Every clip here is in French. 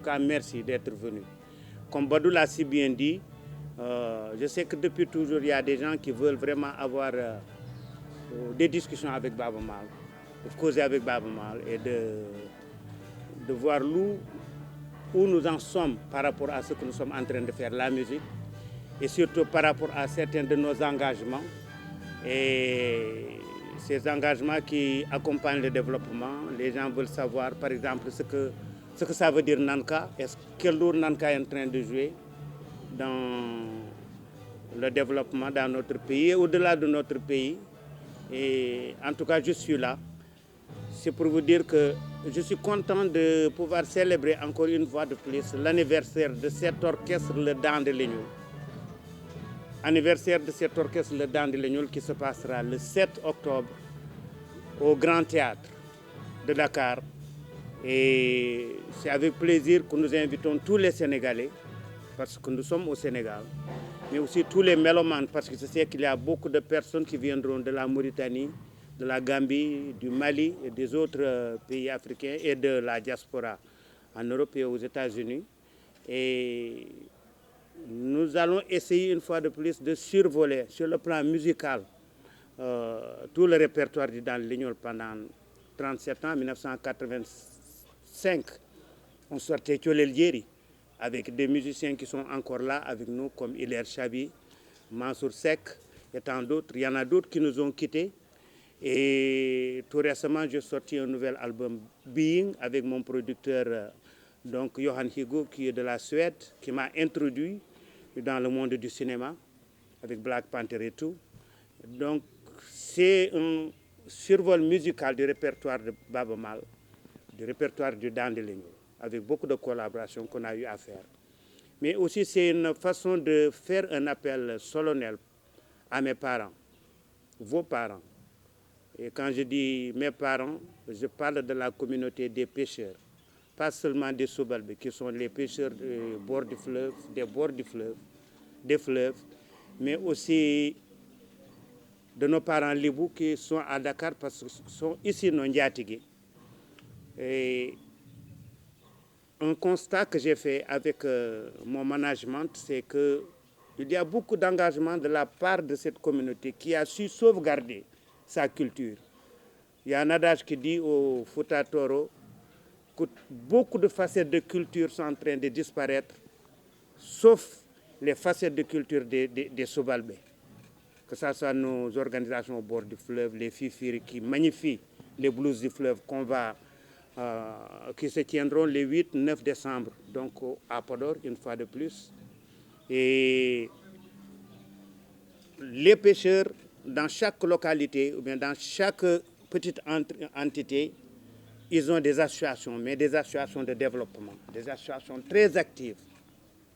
tout cas, merci d'être venu. Comme Badou l'a si bien dit, je sais que depuis toujours, il y a des gens qui veulent vraiment avoir des discussions avec Baaba Maal, de causer avec Baaba Maal et de voir où nous en sommes par rapport à ce que nous sommes en train de faire, la musique, et surtout par rapport à certains de nos engagements. Et ces engagements qui accompagnent le développement, les gens veulent savoir, par exemple, ce que ça veut dire Nanka, quel rôle Nanka est en train de jouer dans le développement dans notre pays et au-delà de notre pays. Et en tout cas, je suis là. C'est pour vous dire que je suis content de pouvoir célébrer encore une fois de plus l'anniversaire de cet orchestre, le Daan de Lignoul. Anniversaire de cet orchestre, le Daan de Lignoul, qui se passera le 7 octobre au Grand Théâtre de Dakar. Et c'est avec plaisir que nous invitons tous les Sénégalais, parce que nous sommes au Sénégal, mais aussi tous les mélomanes, parce que je sais qu'il y a beaucoup de personnes qui viendront de la Mauritanie, de la Gambie, du Mali et des autres pays africains et de la diaspora en Europe et aux États-Unis. Et nous allons essayer une fois de plus de survoler sur le plan musical tout le répertoire du Daan de Lignoul pendant 37 ans, 1985. On sortait Thiolel Diéry avec des musiciens qui sont encore là avec nous comme Hilaire Chabi, Mansour Seck et tant d'autres. Il y en a d'autres qui nous ont quittés. Et tout récemment, j'ai sorti un nouvel album Being avec mon producteur donc Johan Higo qui est de la Suède, qui m'a introduit dans le monde du cinéma avec Black Panther et tout. Donc c'est un survol musical du répertoire de Baaba Maal, du répertoire du Daan de Lignoul, avec beaucoup de collaborations qu'on a eu à faire. Mais aussi c'est une façon de faire un appel solennel à mes parents, vos parents. Et quand je dis mes parents, je parle de la communauté des pêcheurs, pas seulement des Sobalbé, qui sont les pêcheurs des bords du fleuve, des fleuves, mais aussi de nos parents libous qui sont à Dakar parce qu'ils sont ici nos Ndiatigé. Et un constat que j'ai fait avec mon management, c'est qu'il y a beaucoup d'engagement de la part de cette communauté qui a su sauvegarder sa culture. Il y a un adage qui dit au Fouta Toro que beaucoup de facettes de culture sont en train de disparaître, sauf les facettes de culture des Sobalbé. Que ce soit nos organisations au bord du fleuve, les Fifiri qui magnifient les blues du fleuve qui se tiendront les 8-9 décembre, donc à Podor, une fois de plus. Et les pêcheurs, dans chaque localité, ou bien dans chaque petite entité, ils ont des associations, mais des associations de développement, des associations très actives,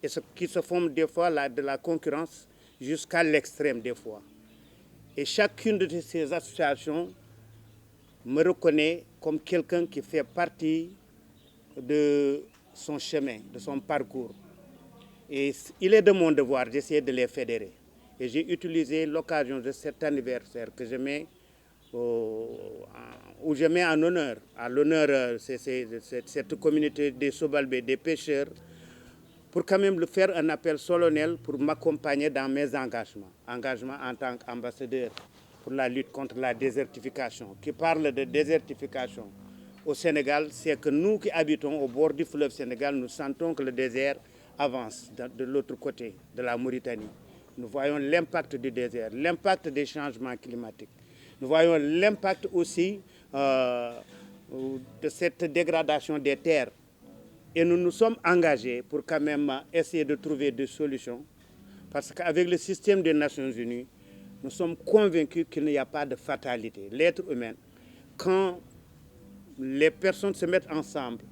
et qui se font des fois de la concurrence jusqu'à l'extrême des fois. Et chacune de ces associations me reconnaît comme quelqu'un qui fait partie de son chemin, de son parcours. Et il est de mon devoir d'essayer de les fédérer. Et j'ai utilisé l'occasion de cet anniversaire que je mets où je mets en honneur, à l'honneur cette communauté des Sobalbé, des pêcheurs, pour quand même faire un appel solennel pour m'accompagner dans mes engagements. Engagements en tant qu'ambassadeur pour la lutte contre la désertification. Qui parle de désertification au Sénégal, c'est que nous qui habitons au bord du fleuve Sénégal, nous sentons que le désert avance de l'autre côté de la Mauritanie. Nous voyons l'impact du désert, l'impact des changements climatiques. Nous voyons l'impact aussi de cette dégradation des terres. Et nous nous sommes engagés pour quand même essayer de trouver des solutions. Parce qu'avec le système des Nations Unies, nous sommes convaincus qu'il n'y a pas de fatalité. L'être humain, quand les personnes se mettent ensemble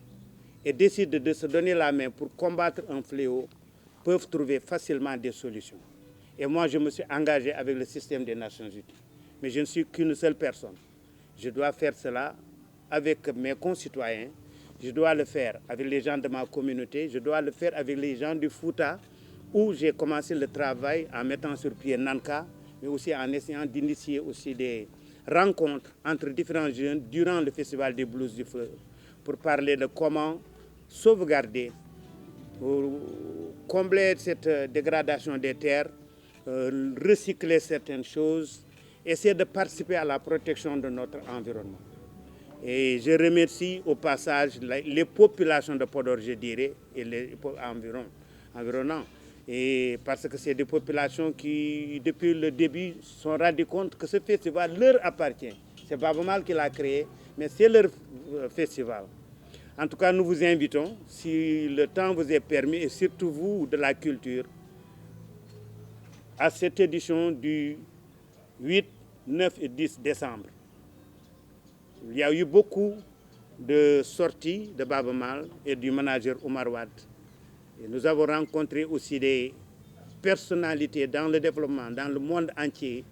et décident de se donner la main pour combattre un fléau, peuvent trouver facilement des solutions. Et moi, je me suis engagé avec le système des Nations Unies. Mais je ne suis qu'une seule personne. Je dois faire cela avec mes concitoyens. Je dois le faire avec les gens de ma communauté. Je dois le faire avec les gens du Fouta, où j'ai commencé le travail en mettant sur pied Nanka, mais aussi en essayant d'initier aussi des rencontres entre différents jeunes durant le Festival des Blues du Fleuve pour parler de comment sauvegarder combler cette dégradation des terres, recycler certaines choses, essayer de participer à la protection de notre environnement. Et je remercie au passage les populations de Podor, je dirais, et les environnants. Et parce que c'est des populations qui, depuis le début, se sont rendues compte que ce festival leur appartient. C'est Baaba Maal qui l'a créé, mais c'est leur festival. En tout cas, nous vous invitons, si le temps vous est permis, et surtout vous de la culture, à cette édition du 8, 9 et 10 décembre. Il y a eu beaucoup de sorties de Baaba Maal et du manager Oumar Wade. Et nous avons rencontré aussi des personnalités dans le développement, dans le monde entier,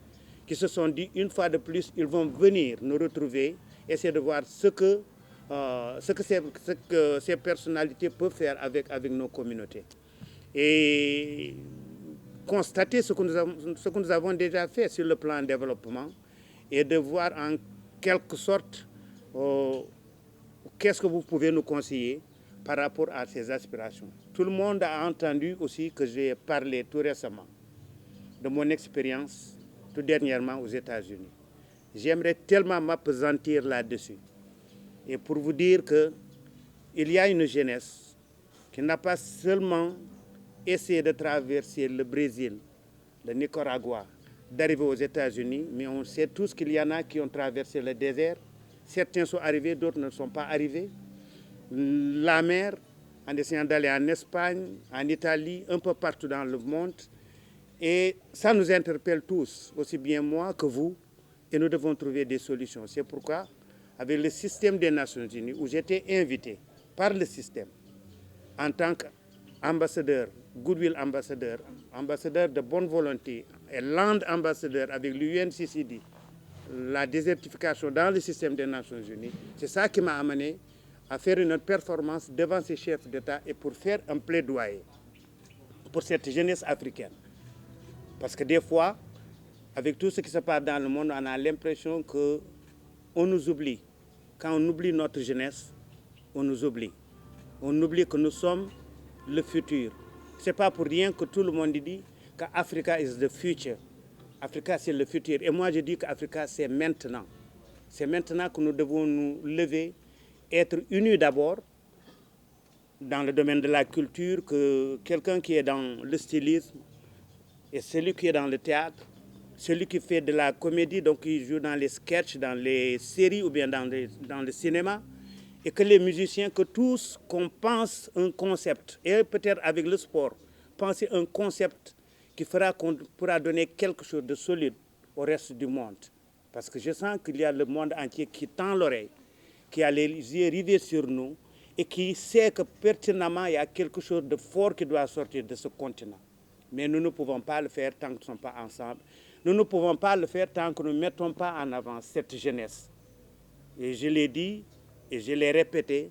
qui se sont dit, une fois de plus, ils vont venir nous retrouver, essayer de voir ce que ces personnalités peuvent faire avec nos communautés. Et constater ce que nous avons déjà fait sur le plan développement et de voir en quelque sorte qu'est-ce que vous pouvez nous conseiller par rapport à ces aspirations. Tout le monde a entendu aussi que j'ai parlé tout récemment de mon expérience tout dernièrement aux États-Unis. J'aimerais tellement m'appesantir là-dessus. Et pour vous dire qu'il y a une jeunesse qui n'a pas seulement essayé de traverser le Brésil, le Nicaragua, d'arriver aux États-Unis, mais on sait tous qu'il y en a qui ont traversé le désert. Certains sont arrivés, d'autres ne sont pas arrivés. La mer, en essayant d'aller en Espagne, en Italie, un peu partout dans le monde. Et ça nous interpelle tous, aussi bien moi que vous, et nous devons trouver des solutions. C'est pourquoi, avec le système des Nations Unies, où j'étais invité par le système, en tant qu'ambassadeur, goodwill ambassadeur, ambassadeur de bonne volonté, et land ambassadeur avec l'UNCCD, la désertification dans le système des Nations Unies, c'est ça qui m'a amené à faire une performance devant ces chefs d'État et pour faire un plaidoyer pour cette jeunesse africaine. Parce que des fois, avec tout ce qui se passe dans le monde, on a l'impression qu'on nous oublie. Quand on oublie notre jeunesse, on nous oublie. On oublie que nous sommes le futur. Ce n'est pas pour rien que tout le monde dit qu'Africa is the future. Africa, c'est le futur. Et moi, je dis qu'Africa, c'est maintenant. C'est maintenant que nous devons nous lever, être unis d'abord dans le domaine de la culture, que quelqu'un qui est dans le stylisme et celui qui est dans le théâtre, celui qui fait de la comédie, donc qui joue dans les sketchs, dans les séries ou bien dans le cinéma, et que les musiciens, que tous, qu'on pense un concept, et peut-être avec le sport, penser un concept qui fera qu'on pourra donner quelque chose de solide au reste du monde. Parce que je sens qu'il y a le monde entier qui tend l'oreille, qui a les yeux rivés sur nous, et qui sait que pertinemment, il y a quelque chose de fort qui doit sortir de ce continent. Mais nous ne pouvons pas le faire tant que nous ne sommes pas ensemble. Nous ne pouvons pas le faire tant que nous ne mettons pas en avant cette jeunesse. Et je l'ai dit et je l'ai répété,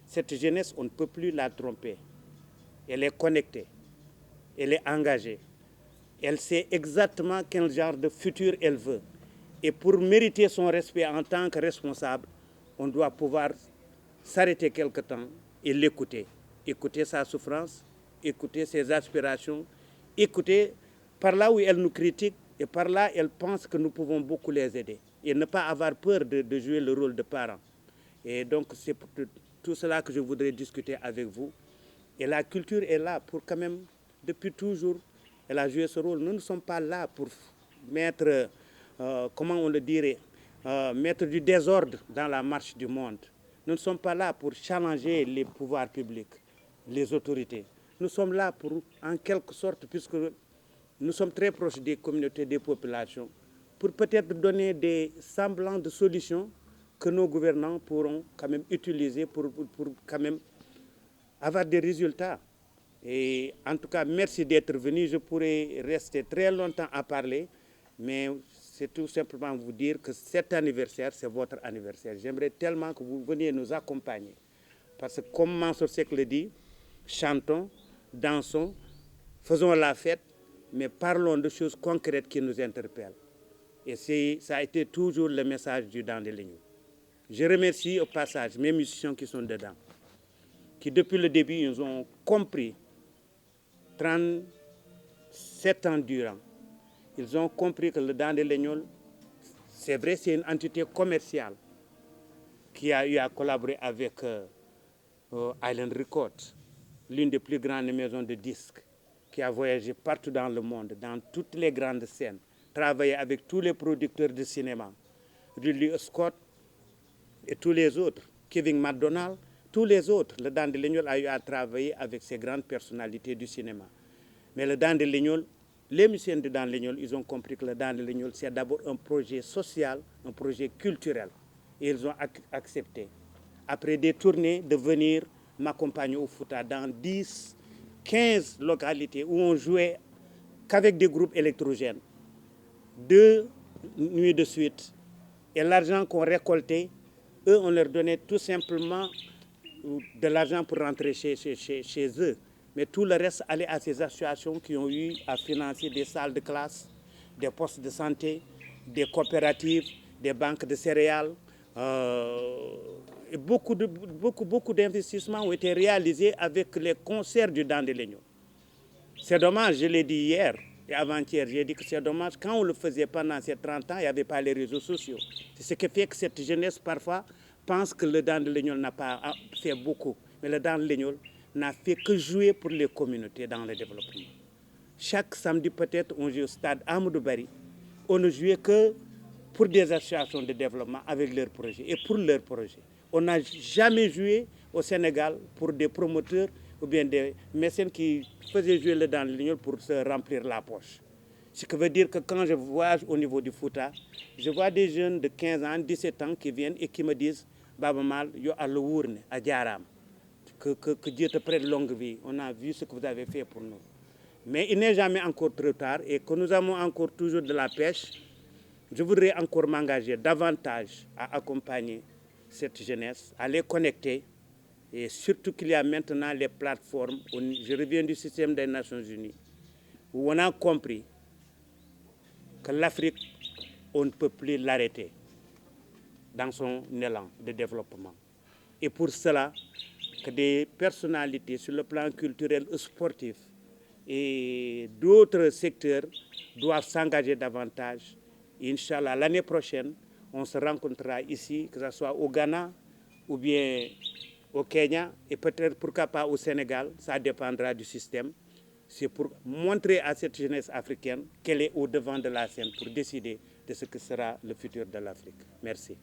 cette jeunesse, on ne peut plus la tromper. Elle est connectée, elle est engagée. Elle sait exactement quel genre de futur elle veut. Et pour mériter son respect en tant que responsable, on doit pouvoir s'arrêter quelque temps et l'écouter. Écouter sa souffrance, écouter ses aspirations, écouter par là où elle nous critique et par là elle pense que nous pouvons beaucoup les aider. Et ne pas avoir peur de jouer le rôle de parent. Et donc c'est pour tout cela que je voudrais discuter avec vous. Et la culture est là pour quand même, depuis toujours, elle a joué ce rôle. Nous ne sommes pas là pour mettre, comment on le dirait, mettre du désordre dans la marche du monde. Nous ne sommes pas là pour challenger les pouvoirs publics, les autorités. Nous sommes là pour, en quelque sorte, puisque nous sommes très proches des communautés, des populations, pour peut-être donner des semblants de solutions que nos gouvernants pourront quand même utiliser pour quand même avoir des résultats. Et en tout cas, merci d'être venu. Je pourrais rester très longtemps à parler, mais c'est tout simplement vous dire que cet anniversaire, c'est votre anniversaire. J'aimerais tellement que vous veniez nous accompagner. Parce que comme Mansour Seck le dit, chantons, dansons, faisons la fête, mais parlons de choses concrètes qui nous interpellent. Et ça a été toujours le message du Dans des Lignes. Je remercie au passage mes musiciens qui sont dedans, qui depuis le début, ils ont compris 37 ans durant, ils ont compris que le Dent de Legnol, c'est vrai, c'est une entité commerciale qui a eu à collaborer avec Island Records, l'une des plus grandes maisons de disques, qui a voyagé partout dans le monde, dans toutes les grandes scènes, travaillé avec tous les producteurs de cinéma, Ridley Scott et tous les autres, Kevin MacDonald, tous les autres. Le Dent de Legnol a eu à travailler avec ces grandes personnalités du cinéma. Mais le Dent de Legnol, les musiciens de Dent de Legnol, ils ont compris que le Dent de Legnol, c'est d'abord un projet social, un projet culturel. Et ils ont accepté, après des tournées, de venir m'accompagner au Fouta dans 10, 15 localités où on jouait qu'avec des groupes électrogènes. 2 nuits de suite. Et l'argent qu'on récoltait, eux, on leur donnait tout simplement de l'argent pour rentrer chez eux. Mais tout le reste allait à ces associations qui ont eu à financer des salles de classe, des postes de santé, des coopératives, des banques de céréales. Et beaucoup d'investissements ont été réalisés avec les concerts du Dent de Legnol. C'est dommage, je l'ai dit hier et avant-hier, j'ai dit que c'est dommage, quand on le faisait pendant ces 30 ans, il n'y avait pas les réseaux sociaux. C'est ce qui fait que cette jeunesse, parfois, pense que le Dent de Legnol n'a pas fait beaucoup. Mais le Dent de Legnol n'a fait que jouer pour les communautés dans le développement. Chaque samedi, peut-être, on jouait au stade Amadou Barry. On ne jouait que pour des associations de développement avec leurs projets et pour leurs projets. On n'a jamais joué au Sénégal pour des promoteurs ou bien des mécènes qui faisaient jouer le Dent de Legnol pour se remplir la poche. Ce qui veut dire que quand je voyage au niveau du Fouta, je vois des jeunes de 15 ans, 17 ans qui viennent et qui me disent « Baba Mal, yo Allah wourne, à Diaram, que Dieu te prête longue vie. On a vu ce que vous avez fait pour nous. » Mais il n'est jamais encore trop tard et que nous avons encore toujours de la pêche. Je voudrais encore m'engager davantage à accompagner cette jeunesse, à les connecter. Et surtout qu'il y a maintenant les plateformes, je reviens du système des Nations Unies, où on a compris que l'Afrique, on ne peut plus l'arrêter dans son élan de développement. Et pour cela, que des personnalités sur le plan culturel et sportif et d'autres secteurs doivent s'engager davantage. Inch'Allah, l'année prochaine, on se rencontrera ici, que ce soit au Ghana ou bien au Kenya et peut-être pourquoi pas au Sénégal, ça dépendra du système. C'est pour montrer à cette jeunesse africaine qu'elle est au devant de la scène pour décider de ce que sera le futur de l'Afrique. Merci.